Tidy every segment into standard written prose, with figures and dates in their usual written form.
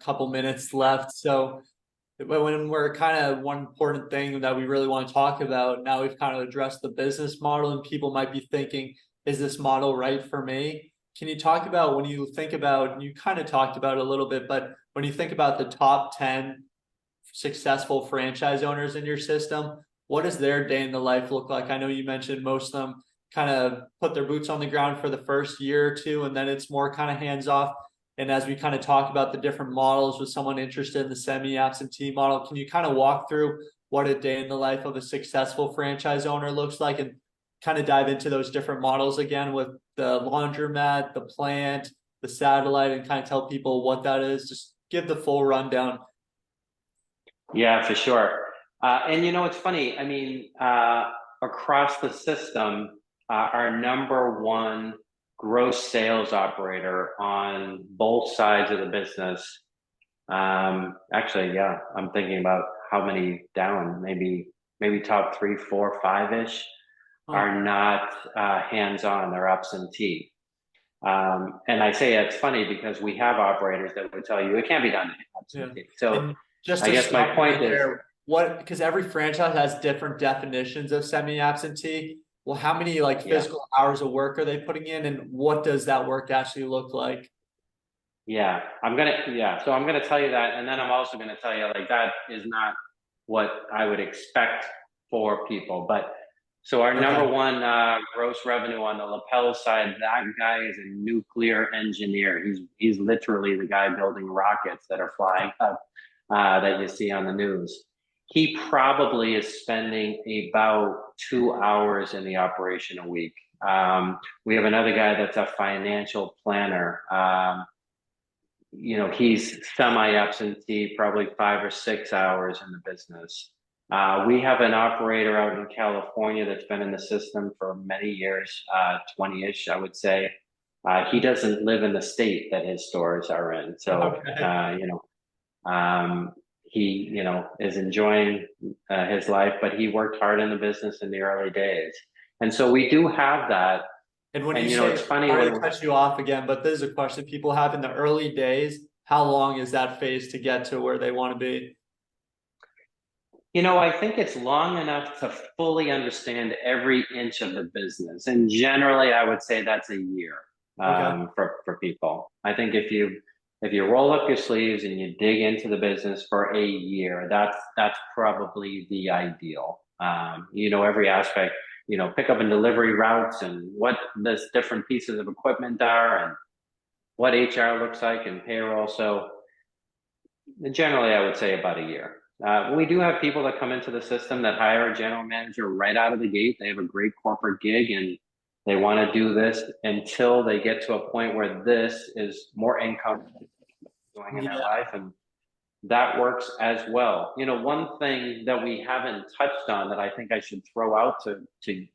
couple minutes left. So when we're kind of one important thing that we really want to talk about, now we've kind of addressed the business model and people might be thinking, is this model right for me? Can you talk about when you think about, you kind of talked about it a little bit, but when you think about the top 10 successful franchise owners in your system, what does their day in the life look like? I know you mentioned most of them kind of put their boots on the ground for the first year or two, and then it's more kind of hands off. And as we kind of talk about the different models with someone interested in the semi-absentee model, can you kind of walk through what a day in the life of a successful franchise owner looks like and kind of dive into those different models again with the laundromat, the plant, the satellite, and kind of tell people what that is? Just give the full rundown. Yeah, for sure. And it's funny. I mean, across the system, our number one gross sales operator on both sides of the business. Actually, yeah, I'm thinking about how many down, maybe top 3, 4, 5-ish are not hands-on, they're absentee. And I say it's funny because we have operators that would tell you it can't be done absentee. Yeah. So And just I to guess my stop point right is, there, what, because every franchise has different definitions of semi-absentee. Well, how many like yeah. physical hours of work are they putting in, and what does that work actually look like? So I'm gonna tell you that, and then I'm also gonna tell you like that is not what I would expect for people. But so our number Okay. one gross revenue on the lapel side, that guy is a nuclear engineer. He's literally the guy building rockets that are flying up that you see on the news. He probably is spending about 2 hours in the operation a week. We have another guy that's a financial planner. He's semi-absentee, probably 5 or 6 hours in the business. We have an operator out in California that's been in the system for many years, 20-ish, I would say. He doesn't live in the state that his stores are in. So, Okay. he, is enjoying his life, but he worked hard in the business in the early days. And so we do have that. And when And, you say, it's funny sorry to when, cut you off again, but this is a question people have in the early days. How long is that phase to get to where they want to be? I think it's long enough to fully understand every inch of the business. And generally, I would say that's a year Okay. for people. I think if you roll up your sleeves and you dig into the business for a year, that's probably the ideal. Every aspect, pick up and delivery routes and what the different pieces of equipment are and what HR looks like and payroll. So generally, I would say about a year. We do have people that come into the system that hire a general manager right out of the gate. They have a great corporate gig and they want to do this until they get to a point where this is more income going in their Yeah. life. And that works as well. One thing that we haven't touched on that I think I should throw out to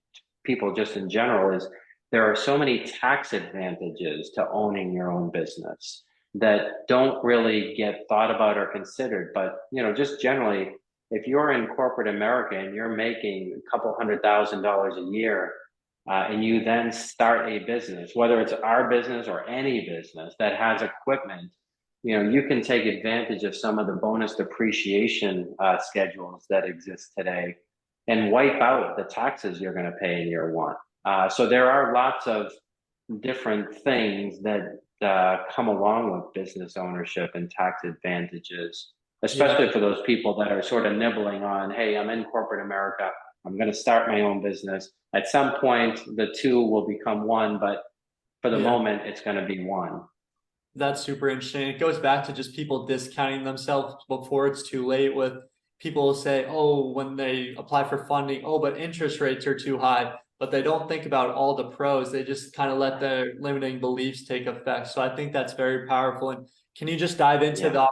people just in general is there are so many tax advantages to owning your own business that don't really get thought about or considered. But, just generally, if you're in corporate America and you're making a couple $100,000 a year, and you then start a business, whether it's our business or any business that has equipment, you can take advantage of some of the bonus depreciation schedules that exist today and wipe out the taxes you're going to pay in year one. So there are lots of different things that come along with business ownership and tax advantages, Yeah. especially for those people that are sort of nibbling on, hey, I'm in corporate America. I'm going to start my own business. At some point, the two will become one, but for the Yeah. moment, it's going to be one. That's super interesting. It goes back to just people discounting themselves before it's too late. With people say, oh, when they apply for funding, oh, but interest rates are too high, but they don't think about all the pros. They just kind of let their limiting beliefs take effect. So I think that's very powerful. And can you just dive into Yeah. the